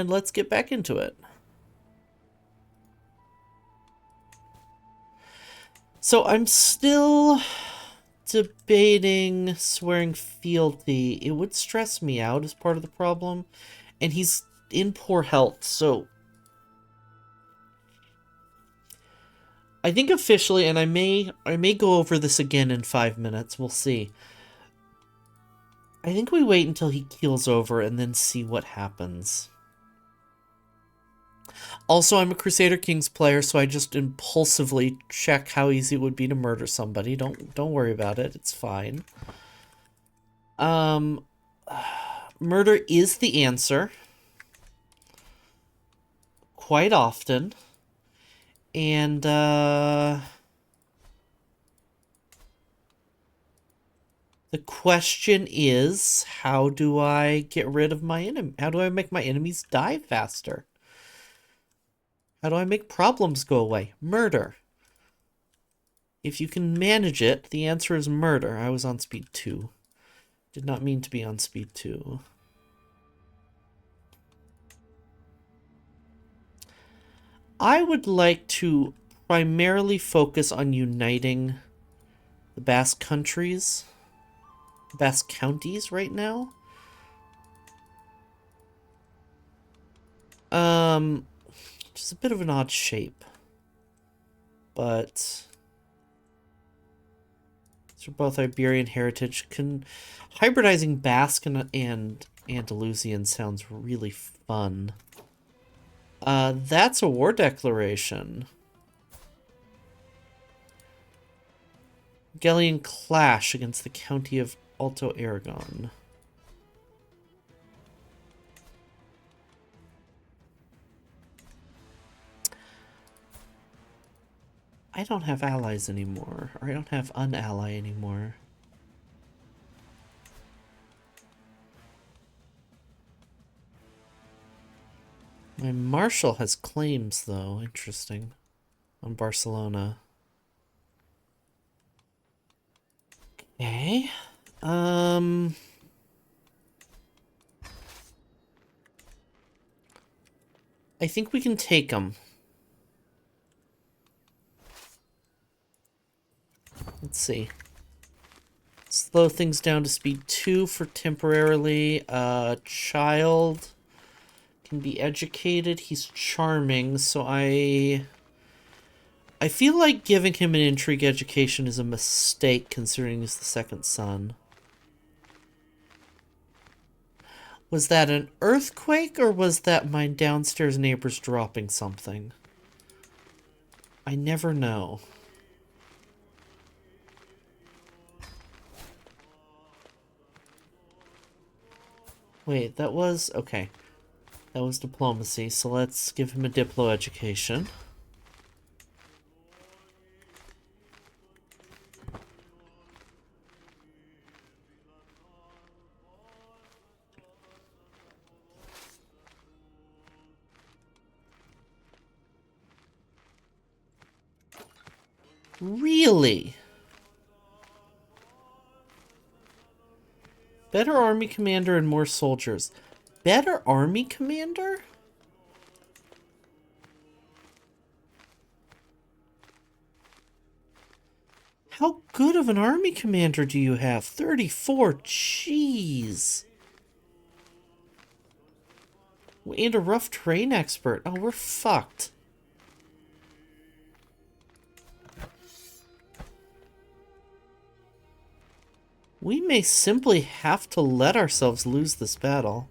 and let's get back into it. So I'm still debating swearing fealty. It would stress me out as part of the problem, and he's in poor health, so I think officially, and I may go over this again in 5 minutes, we'll see. I think we wait until he keels over and then see what happens. Also, I'm a Crusader Kings player, so I just impulsively check how easy it would be to murder somebody. Don't worry about it. It's fine. Murder is the answer. Quite often. And, the question is, how do I get rid of my enemy? How do I make my enemies die faster? How do I make problems go away? Murder. If you can manage it, the answer is murder. I was on speed 2. Did not mean to be on speed 2. I would like to primarily focus on uniting the Basque countries, Basque counties right now. Which is a bit of an odd shape. But these are both Iberian heritage. Hybridizing Basque and Andalusian sounds really fun. That's a war declaration. Gallian clash against the County of Alto Aragon. I don't have allies anymore, or I don't have an ally anymore. My Marshal has claims, though. Interesting. On Barcelona. Okay. I think we can take them. Let's see. Slow things down to speed 2 for temporarily. Child can be educated. He's charming, so I feel like giving him an intrigue education is a mistake, considering he's the second son. Was that an earthquake, or was that my downstairs neighbors dropping something? I never know. Wait, that was... okay. That was diplomacy, so let's give him a diplo education. Really? Better army commander and more soldiers. Better army commander? How good of an army commander do you have? 34, jeez. And a rough terrain expert. Oh, we're fucked. We may simply have to let ourselves lose this battle.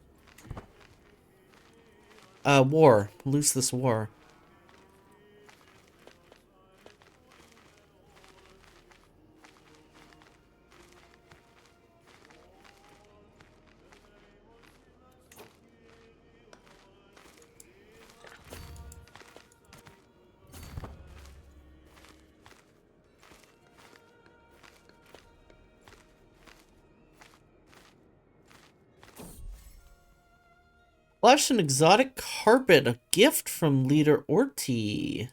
War. Lose this war. Flash an exotic carpet, a gift from Leader Orti. I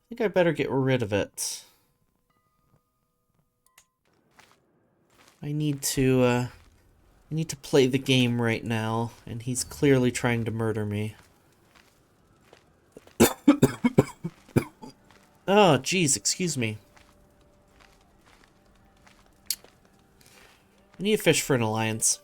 think I better get rid of it. I need to I need to play the game right now, and he's clearly trying to murder me. Oh, geez, excuse me. I need a fish for an alliance.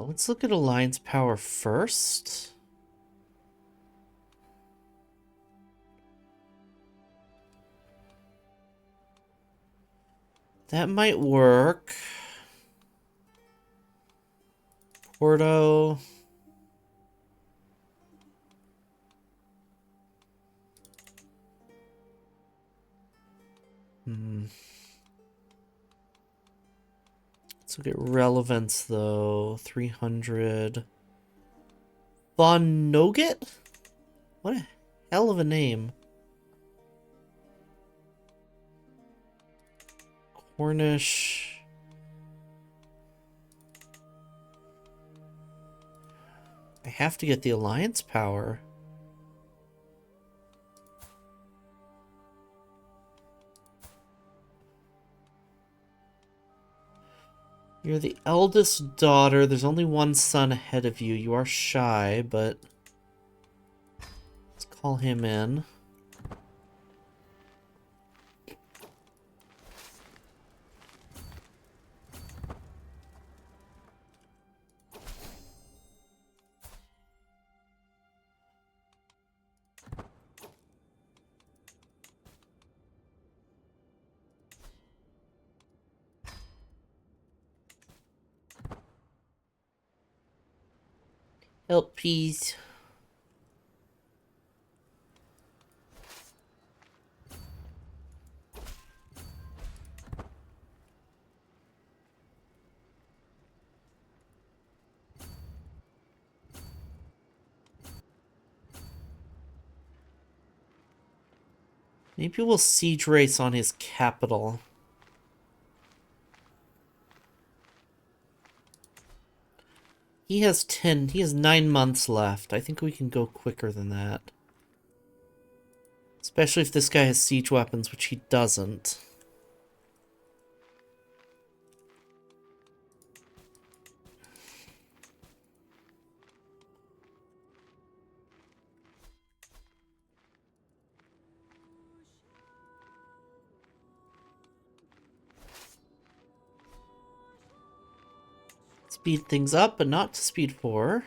Let's look at alliance power first. That might work. Porto. Let's look at relevance, though. 300. Von Noget? What a hell of a name. Cornish. I have to get the alliance power. You're the eldest daughter. There's only one son ahead of you. You are shy, but let's call him in. Help, please. Maybe we'll siege race on his capital. He has 9 months left. I think we can go quicker than that. Especially if this guy has siege weapons, which he doesn't. Speed things up, but not to speed 4.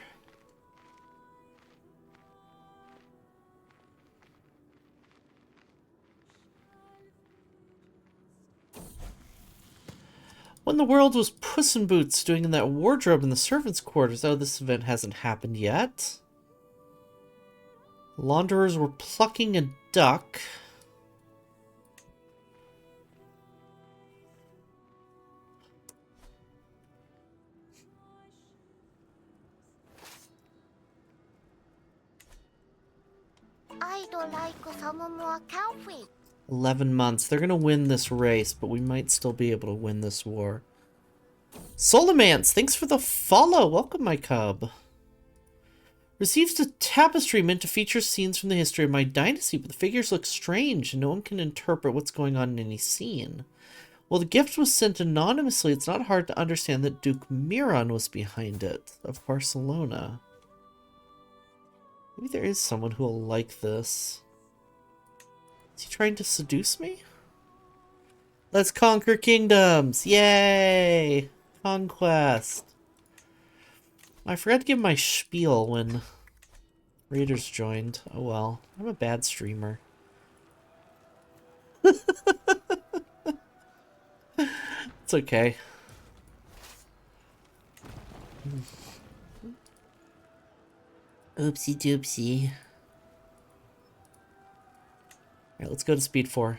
What in the world was Puss in Boots doing in that wardrobe in the servants' quarters? Oh, this event hasn't happened yet. Launderers were plucking a duck. I'd like some more coffee. 11 months. They're gonna win this race, but we might still be able to win this war. Solomance, thanks for the follow. Welcome, my cub. Receives a tapestry meant to feature scenes from the history of my dynasty, but the figures look strange and no one can interpret what's going on in any scene. While the gift was sent anonymously, it's not hard to understand that Duke Miron was behind it, of Barcelona. Maybe there is someone who will like this. Is he trying to seduce me? Let's conquer kingdoms! Yay! Conquest! I forgot to give my spiel when Raiders joined. Oh well. I'm a bad streamer. It's okay. Oopsie doopsie. Alright, let's go to speed 4.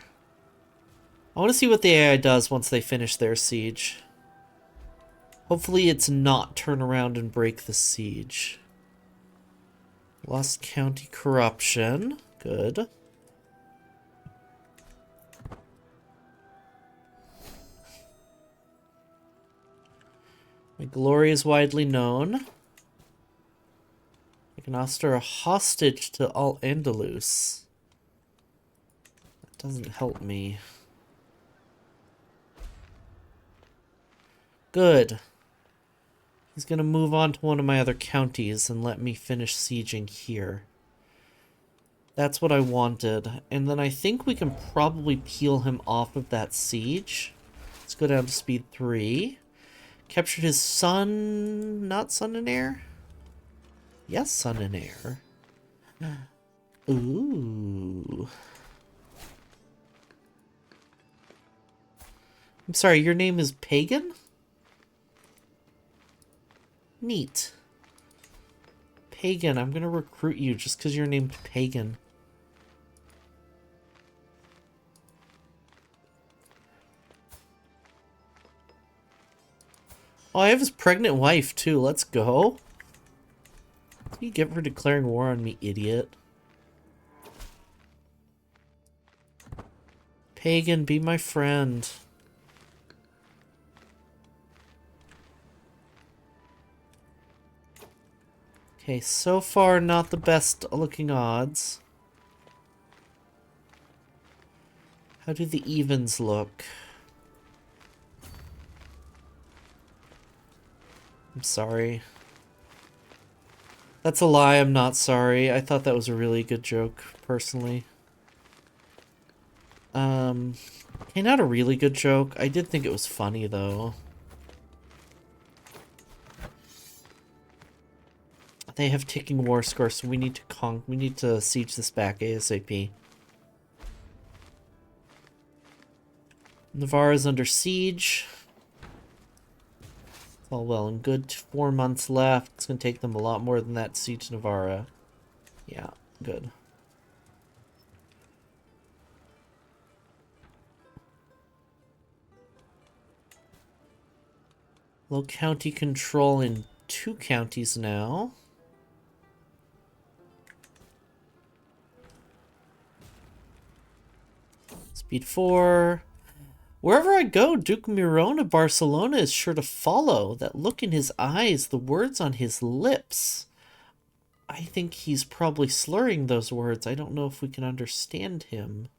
I want to see what the AI does once they finish their siege. Hopefully it's not turn around and break the siege. Lost county corruption. Good. My glory is widely known. I can offer a hostage to all Andalus. That doesn't help me. Good. He's gonna move on to one of my other counties and let me finish sieging here. That's what I wanted. And then I think we can probably peel him off of that siege. Let's go down to speed 3. Captured his son... Not son and heir? Yes, son and heir. Ooh. I'm sorry, your name is Pagan? Neat. Pagan, I'm gonna recruit you just because you're named Pagan. Oh, I have his pregnant wife, too. Let's go. You get for declaring war on me, idiot. Pagan, be my friend. Okay, so far not the best looking odds. How do the evens look? I'm sorry. That's a lie, I'm not sorry. I thought that was a really good joke, personally. Okay, not a really good joke. I did think it was funny, though. They have ticking war scores, so we need to siege this back ASAP. Navarre is under siege. It's all well and good. 4 months left. It's going to take them a lot more than that to siege Navarra. Yeah, good. Low county control in 2 counties now. Speed 4. Wherever I go, Duke Miron of Barcelona is sure to follow. That look in his eyes, the words on his lips. I think he's probably slurring those words. I don't know if we can understand him.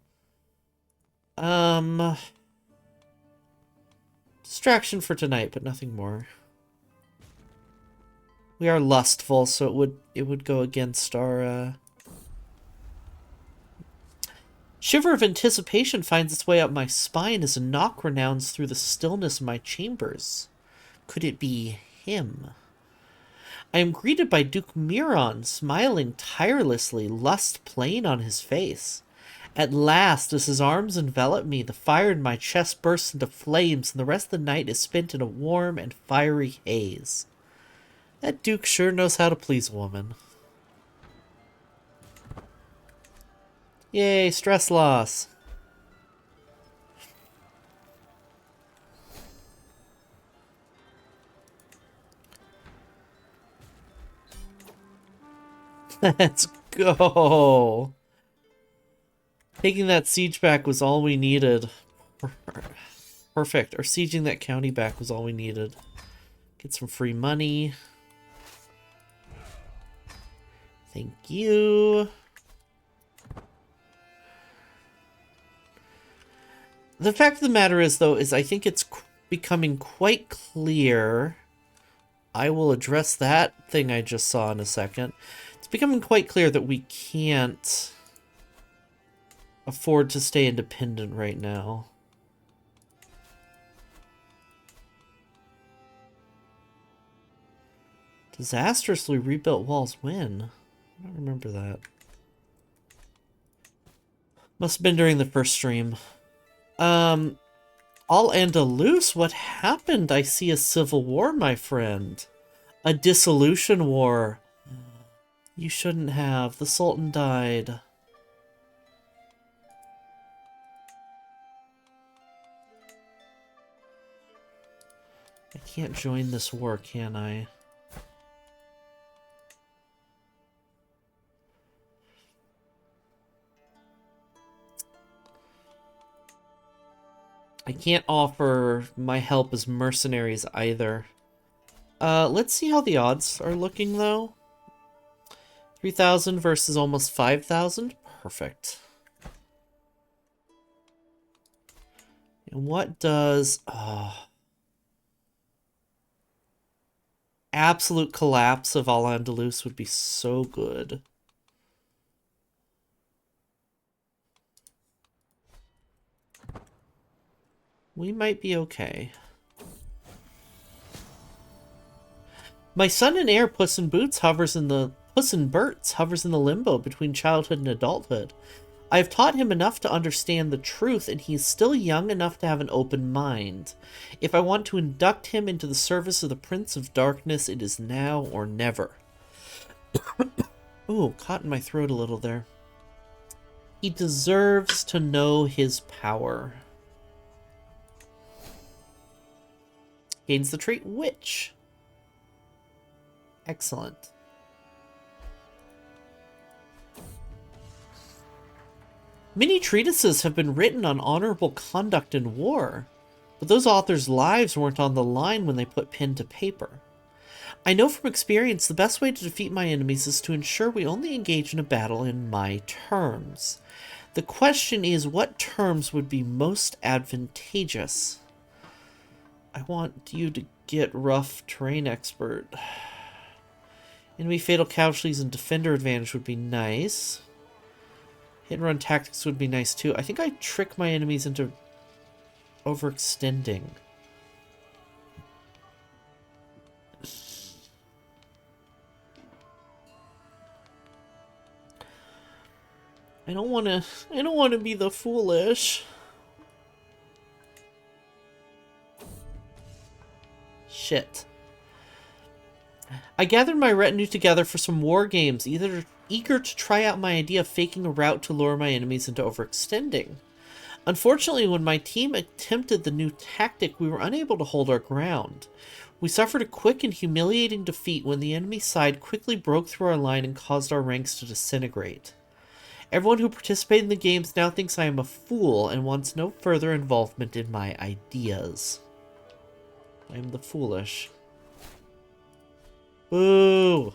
Distraction for tonight, but nothing more. We are lustful, so it would go against our, Shiver of anticipation finds its way up my spine as a knock resounds through the stillness of my chambers. Could it be him? I am greeted by Duke Miron, smiling tirelessly, lust plain on his face. At last, as his arms envelop me, the fire in my chest bursts into flames, and the rest of the night is spent in a warm and fiery haze. That Duke sure knows how to please a woman. Yay, stress loss. Let's go. Taking that siege back was all we needed. Perfect. Or sieging that county back was all we needed. Get some free money. Thank you. The fact of the matter is, though, is I think it's becoming quite clear. I will address that thing I just saw in a second. It's becoming quite clear that we can't afford to stay independent right now. Disastrously rebuilt walls when? I don't remember that. Must have been during the first stream. All Andalus, what happened? I see a civil war, my friend. A dissolution war. You shouldn't have. The Sultan died. I can't join this war, can I? I can't offer my help as mercenaries either. Let's see how the odds are looking, though. 3,000 versus almost 5,000. Perfect. And what does... absolute collapse of Al-Andalus would be so good. We might be okay. My son and heir, Puss in Boots, hovers in the limbo between childhood and adulthood. I have taught him enough to understand the truth, and he is still young enough to have an open mind. If I want to induct him into the service of the Prince of Darkness, it is now or never. Ooh, caught in my throat a little there. He deserves to know his power. Gains the trait Witch. Excellent. Many treatises have been written on honorable conduct in war, but those authors' lives weren't on the line when they put pen to paper. I know from experience the best way to defeat my enemies is to ensure we only engage in a battle in my terms. The question is, what terms would be most advantageous? I want you to get rough terrain expert. Enemy fatal casualties and defender advantage would be nice. Hit and run tactics would be nice too. I think I trick my enemies into overextending. I don't want to be the foolish. Shit. I gathered my retinue together for some war games, eager to try out my idea of faking a route to lure my enemies into overextending. Unfortunately, when my team attempted the new tactic, we were unable to hold our ground. We suffered a quick and humiliating defeat when the enemy side quickly broke through our line and caused our ranks to disintegrate. Everyone who participated in the games now thinks I am a fool and wants no further involvement in my ideas. I am the foolish. Boo!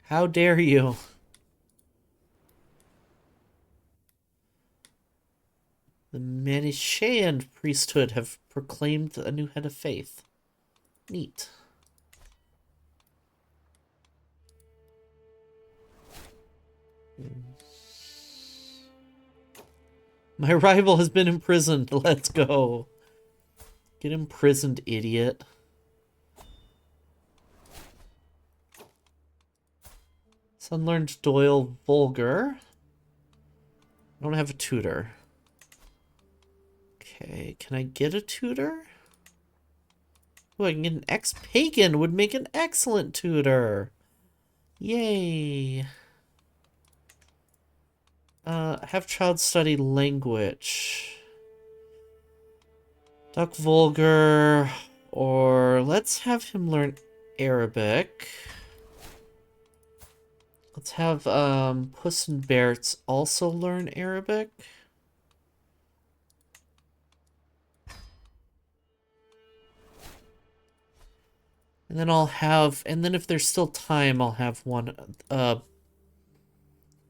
How dare you? The Manichaean priesthood have proclaimed a new head of faith. Neat. My rival has been imprisoned. Let's go. Get imprisoned, idiot. Son learned Doyle Vulgar. I don't have a tutor. Okay, can I get a tutor? Oh, I can get an ex-pagan. Would make an excellent tutor. Yay. Have child study language. Duck Vulgar. Or let's have him learn Arabic. Let's have Puss in Boots also learn Arabic. And then if there's still time, I'll have one,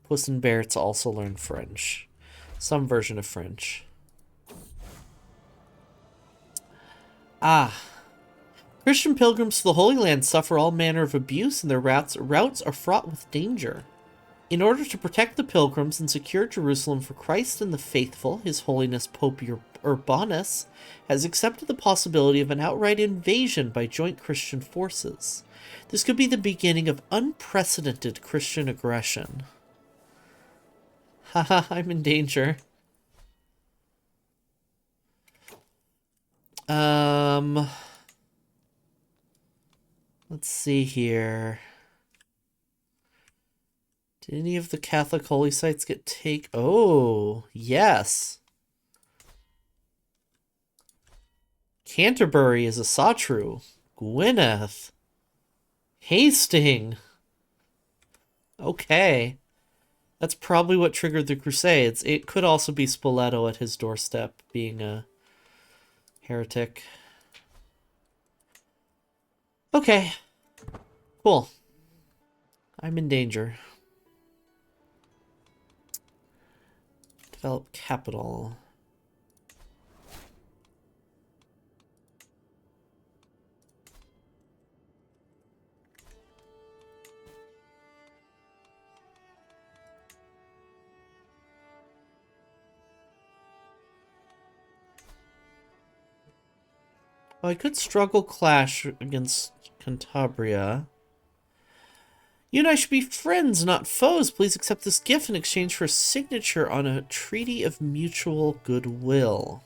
Puss in Boots also learn French. Some version of French. Ah. Christian pilgrims to the Holy Land suffer all manner of abuse, and their routes are fraught with danger. In order to protect the pilgrims and secure Jerusalem for Christ and the faithful, His Holiness Pope Urbanus has accepted the possibility of an outright invasion by joint Christian forces. This could be the beginning of unprecedented Christian aggression. Haha, I'm in danger. Let's see here. Did any of the Catholic holy sites get Oh, yes. Canterbury is a Satru. Gwyneth. Hasting. Okay. That's probably what triggered the Crusades. It could also be Spoleto at his doorstep being a heretic. Okay. Cool. I'm in danger. Develop capital. Well, I could struggle clash against Cantabria. You and I should be friends, not foes. Please accept this gift in exchange for a signature on a treaty of mutual goodwill.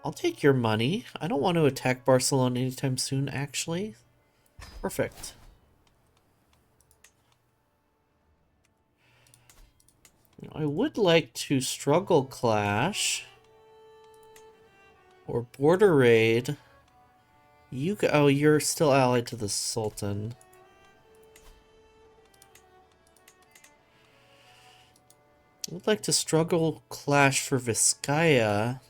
I'll take your money. I don't want to attack Barcelona anytime soon, actually. Perfect. I would like to struggle clash or border raid. Oh, you're still allied to the Sultan. I would like to struggle clash for Vizcaya.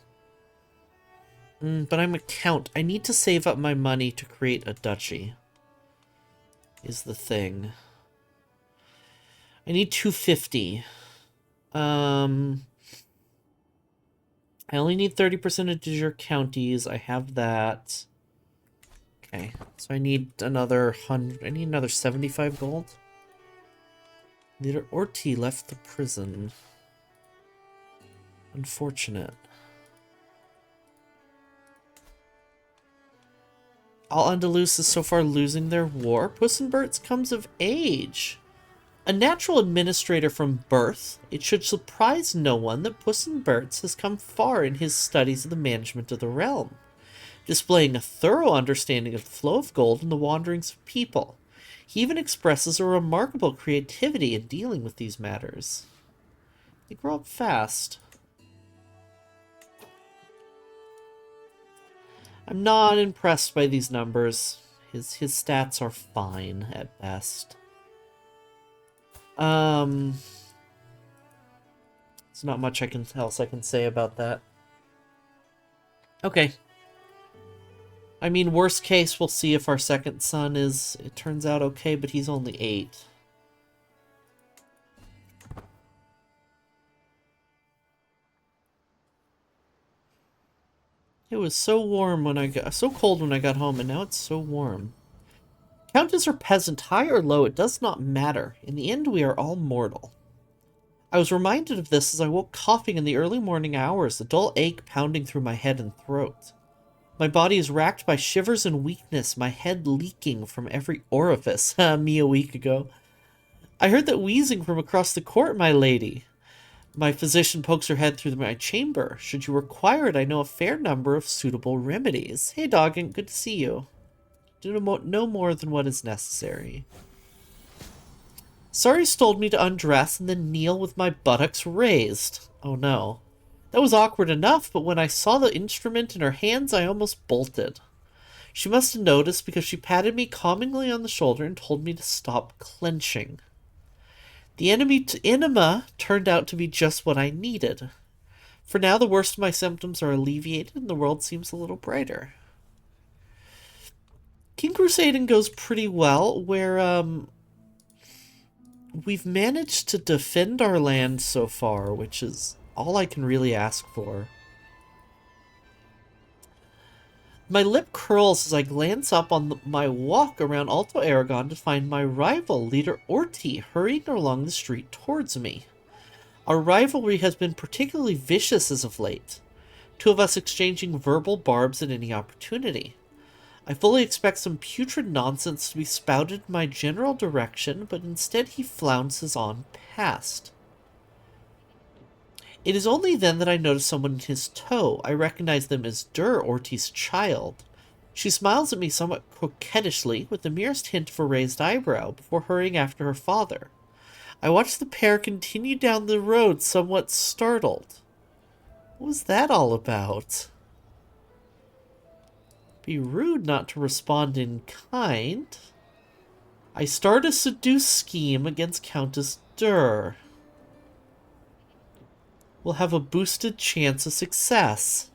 But I'm a count. I need to save up my money to create a duchy. Is the thing. I need 250. I only need 30% of de jure counties. I have that. Okay, so I need another 100. I need another 75 gold. Leader Orti left the prison. Unfortunate. Al-Andalus is so far losing their war. Puss in Boots comes of age. A natural administrator from birth, it should surprise no one that Puss in Boots has come far in his studies of the management of the realm, displaying a thorough understanding of the flow of gold and the wanderings of people. He even expresses a remarkable creativity in dealing with these matters. They grow up fast. I'm not impressed by these numbers. His stats are fine at best. There's not much else I can say about that. Okay. I mean, worst case, we'll see if our second son it turns out okay, but he's only 8. It was so warm when so cold when I got home, and now it's so warm. Countess or peasant, high or low, it does not matter. In the end, we are all mortal. I was reminded of this as I woke coughing in the early morning hours, a dull ache pounding through my head and throat. My body is racked by shivers and weakness, my head leaking from every orifice. Me a week ago. I heard that wheezing from across the court, my lady. My physician pokes her head through my chamber. Should you require it, I know a fair number of suitable remedies. Hey, Doggin, good to see you. Do no more than what is necessary. Sari's told me to undress and then kneel with my buttocks raised. Oh no. That was awkward enough, but when I saw the instrument in her hands, I almost bolted. She must have noticed because she patted me calmingly on the shoulder and told me to stop clenching. The enema turned out to be just what I needed. For now, the worst of my symptoms are alleviated and the world seems a little brighter. King Crusading goes pretty well, where, we've managed to defend our land so far, which is all I can really ask for. My lip curls as I glance up on my walk around Alto Aragon to find my rival, Leader Orti, hurrying along the street towards me. Our rivalry has been particularly vicious as of late, 2 of us exchanging verbal barbs at any opportunity. I fully expect some putrid nonsense to be spouted in my general direction, but instead he flounces on past. It is only then that I notice someone in his tow. I recognize them as Orti's child. She smiles at me somewhat coquettishly, with the merest hint of a raised eyebrow, before hurrying after her father. I watch the pair continue down the road, somewhat startled. What was that all about? Be rude not to respond in kind. I start a seduce scheme against Countess Dur. We'll have a boosted chance of success.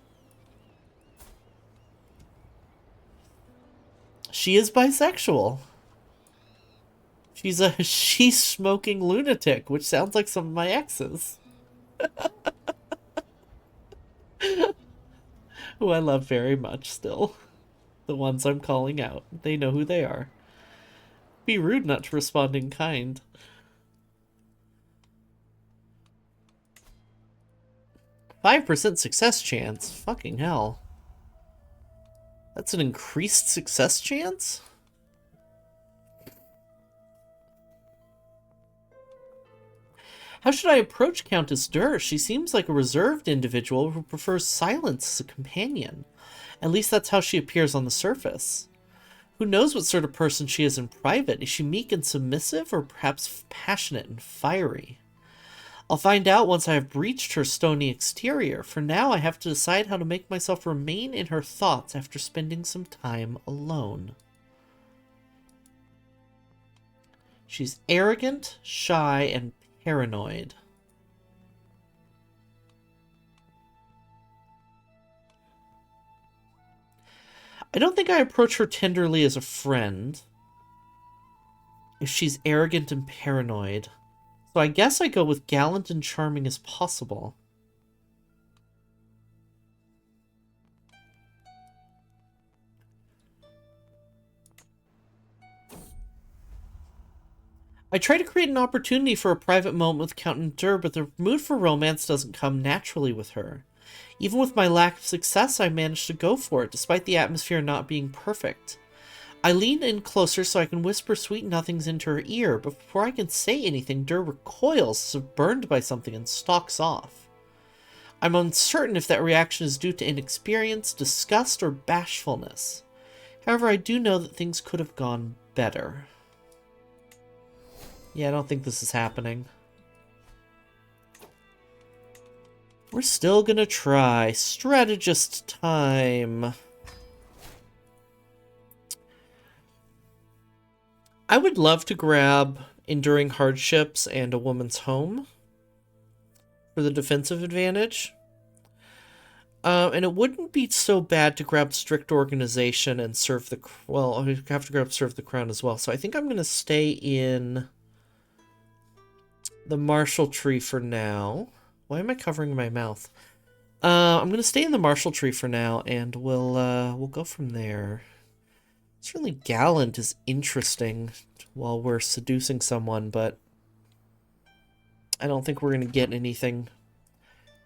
She is bisexual. She's a she's-smoking lunatic, which sounds like some of my exes. Who I love very much still. The ones I'm calling out. They know who they are. Be rude not to respond in kind. 5% success chance? Fucking hell. That's an increased success chance? How should I approach Countess Dur? She seems like a reserved individual who prefers silence as a companion. At least that's how she appears on the surface. Who knows what sort of person she is in private? Is she meek and submissive, or perhaps passionate and fiery? I'll find out once I have breached her stony exterior. For now, I have to decide how to make myself remain in her thoughts after spending some time alone. She's arrogant, shy, and paranoid. I don't think I approach her tenderly as a friend if she's arrogant and paranoid. So I guess I go with gallant and charming as possible. I try to create an opportunity for a private moment with Countess Dur, but the mood for romance doesn't come naturally with her. Even with my lack of success, I managed to go for it, despite the atmosphere not being perfect. I lean in closer so I can whisper sweet nothings into her ear, but before I can say anything, Dur recoils as if burned by something and stalks off. I'm uncertain if that reaction is due to inexperience, disgust, or bashfulness. However, I do know that things could have gone better. Yeah, I don't think this is happening. We're still gonna try. Strategist time. I would love to grab Enduring Hardships and A Woman's Home for the defensive advantage. And it wouldn't be so bad to grab Strict Organization and Serve the... Well, I have to grab Serve the Crown as well. So I think I'm going to stay in the Marshall Tree for now. Why am I covering my mouth? I'm going to stay in the Marshall Tree for now, and we'll go from there. Certainly gallant is interesting while we're seducing someone, but I don't think we're going to get anything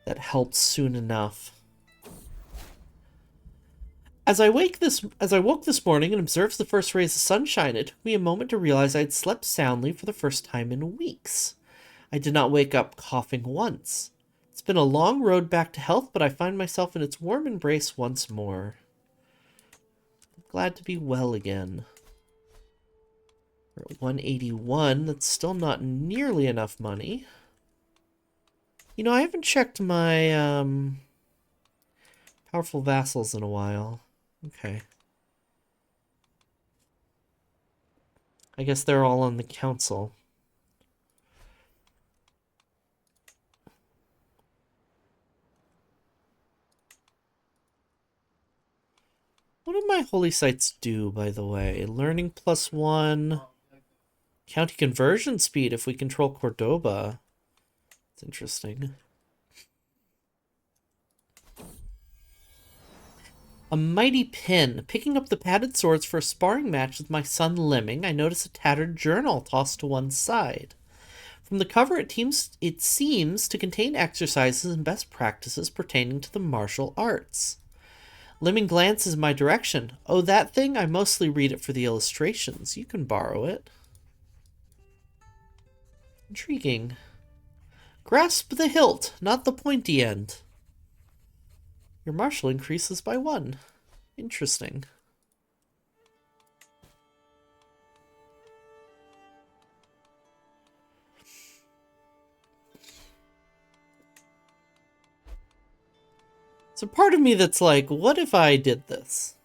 that helps soon enough. As I woke this morning and observed the first rays of sunshine, it took me a moment to realize I had slept soundly for the first time in weeks. I did not wake up coughing once. It's been a long road back to health, but I find myself in its warm embrace once more. I'm glad to be well again. We're at 181. That's still not nearly enough money. You know, I haven't checked my powerful vassals in a while. Okay. I guess they're all on the council. What did my holy sites do, by the way? Learning +1. County conversion speed if we control Cordoba. It's interesting. A mighty pin. Picking up the padded swords for a sparring match with my son Lemming, I notice a tattered journal tossed to one side. From the cover, it seems to contain exercises and best practices pertaining to the martial arts. Lemming glances my direction. Oh, that thing? I mostly read it for the illustrations. You can borrow it. Intriguing. Grasp the hilt, not the pointy end. Your martial increases by 1. Interesting. So part of me that's like, what if I did this?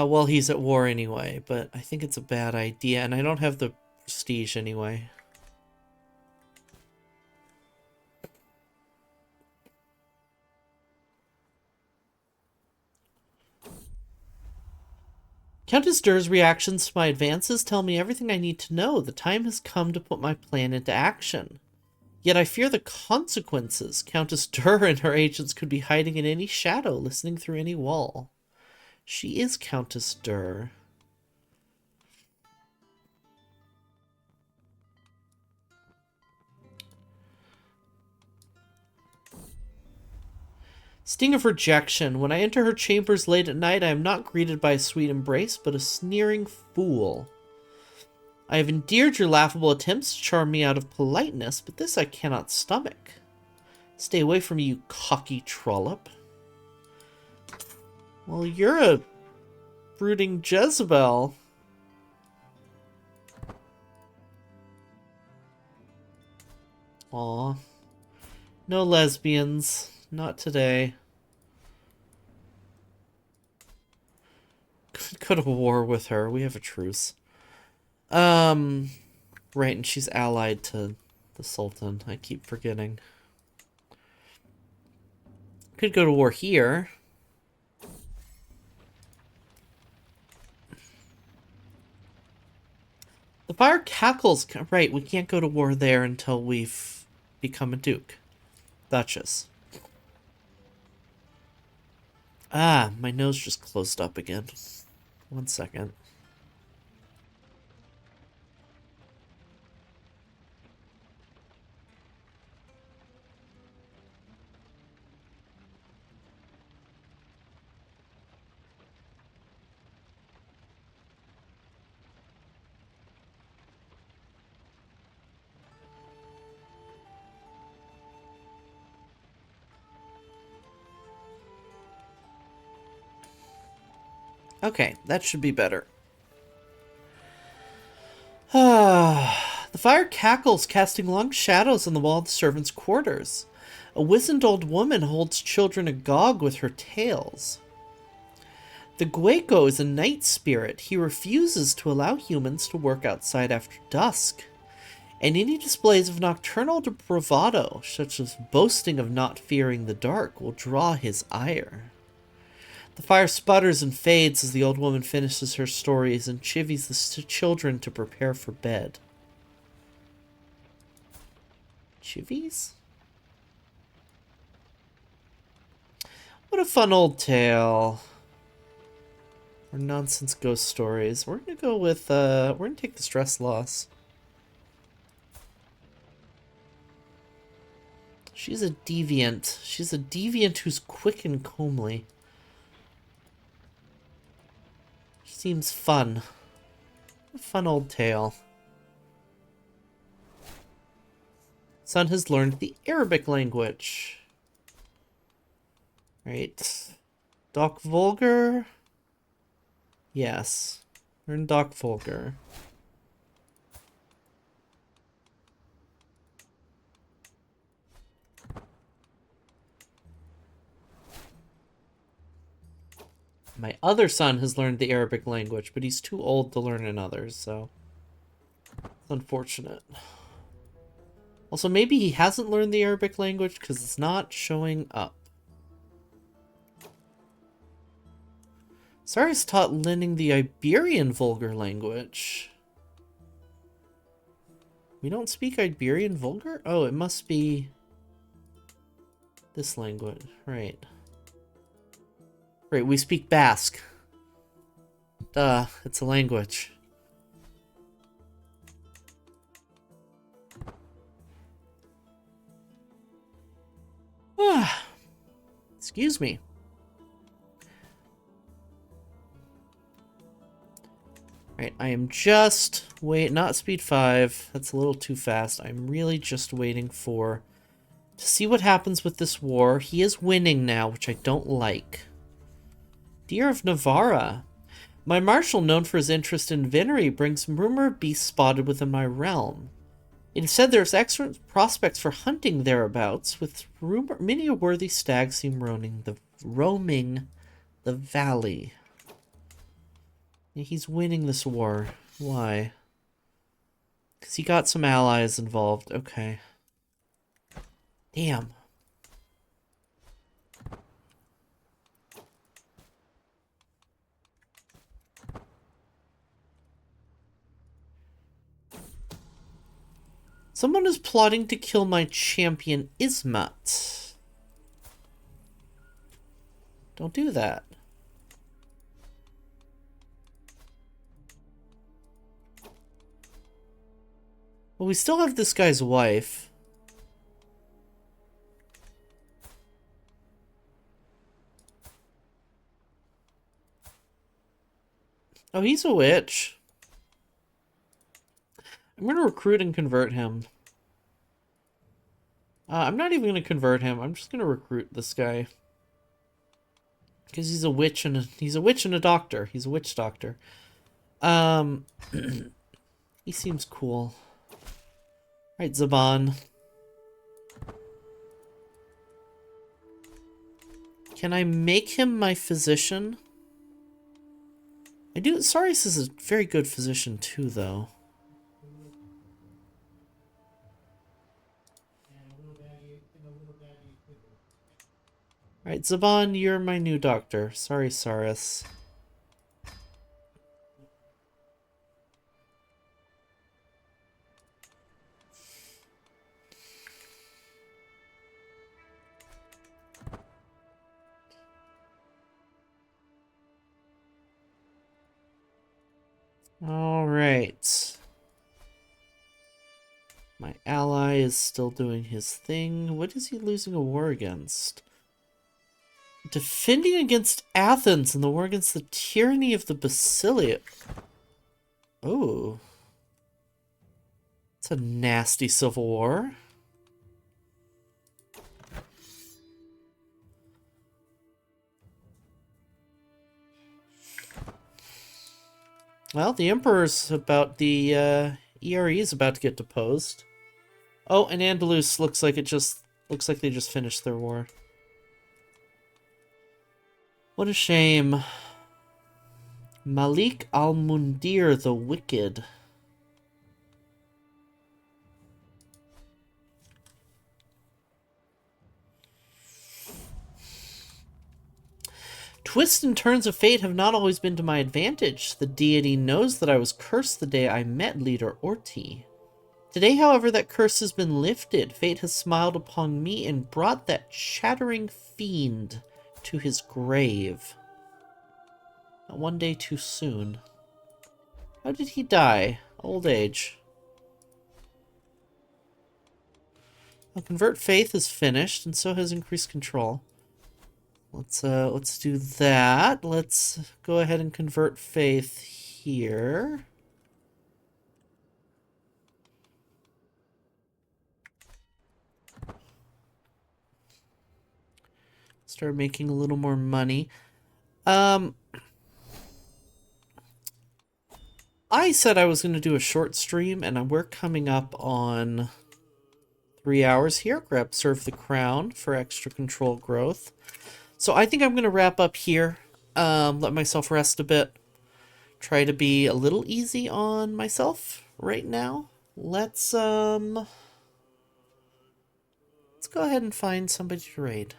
Well, he's at war anyway, but I think it's a bad idea, and I don't have the prestige anyway. Countess Durr's reactions to my advances tell me everything I need to know. The time has come to put my plan into action. Yet I fear the consequences. Countess Durr and her agents could be hiding in any shadow, listening through any wall. She is Countess Durr. Sting of rejection. When I enter her chambers late at night, I am not greeted by a sweet embrace, but a sneering fool. I have endured your laughable attempts to charm me out of politeness, but this I cannot stomach. Stay away from me, you cocky trollop. Well, you're a brooding Jezebel. Aw. No lesbians. Not today. Could go to war with her. We have a truce. Right, and she's allied to the Sultan. I keep forgetting. Could go to war here. The fire cackles. Right, we can't go to war there until we've become a duke. Duchess. Ah, my nose just closed up again. 1 second. Okay, that should be better. The fire cackles, casting long shadows on the wall of the servants' quarters. A wizened old woman holds children agog with her tails. The Gueco is a night spirit. He refuses to allow humans to work outside after dusk. And any displays of nocturnal bravado, such as boasting of not fearing the dark, will draw his ire. The fire sputters and fades as the old woman finishes her stories and chivies the children to prepare for bed. Chivies? What a fun old tale. Or nonsense ghost stories. We're gonna go with, we're gonna take the stress loss. She's a deviant. She's a deviant who's quick and comely. Seems fun. A fun old tale. Son has learned the Arabic language. Right. Doc Vulgar? Yes. Learn Doc Vulgar. My other son has learned the Arabic language, but he's too old to learn another, so it's unfortunate. Also, maybe he hasn't learned the Arabic language because it's not showing up. Sarah's taught learning the Iberian vulgar language. We don't speak Iberian vulgar? Oh, it must be this language, right. Right, we speak Basque. Duh, it's a language. Excuse me. Right, I am just not speed 5. That's a little too fast. I'm really just waiting to see what happens with this war. He is winning now, which I don't like. Deer of Navarra. My marshal, known for his interest in venery, brings rumor of beasts spotted within my realm. It is said there's excellent prospects for hunting thereabouts, with many a worthy stag seem roaming the valley. Yeah, he's winning this war. Why? Because he got some allies involved. Okay. Damn. Someone is plotting to kill my champion Ismat. Don't do that. Well, we still have this guy's wife. Oh, he's a witch. I'm going to recruit and convert him. I'm not even going to convert him. I'm just going to recruit this guy. Because he's a witch and a doctor. He's a witch doctor. He seems cool. Right, Zaban. Can I make him my physician? I do. Sarius is a very good physician too, though. Alright, Zaban, you're my new doctor. Sorry, Saris. Alright. My ally is still doing his thing. What is he losing a war against? Defending against Athens in the war against the tyranny of the Basilia. Oh. It's a nasty civil war. Well, the Emperor's about the ERE is about to get deposed. Oh, and Andalus looks like they just finished their war. What a shame. Malik al-Mundir the Wicked. Twists and turns of fate have not always been to my advantage. The deity knows that I was cursed the day I met leader Orti. Today, however, that curse has been lifted. Fate has smiled upon me and brought that chattering fiend to his grave. Not one day too soon. How did he die? Old age. Well, Convert Faith is finished, and so has Increased Control. Let's do that. Let's go ahead and Convert Faith here. Start making a little more money. I said I was going to do a short stream, and we're coming up on 3 hours here. Grab Serve the Crown for extra control growth. So I think I'm going to wrap up here. Let myself rest a bit. Try to be a little easy on myself right now. Let's go ahead and find somebody to raid.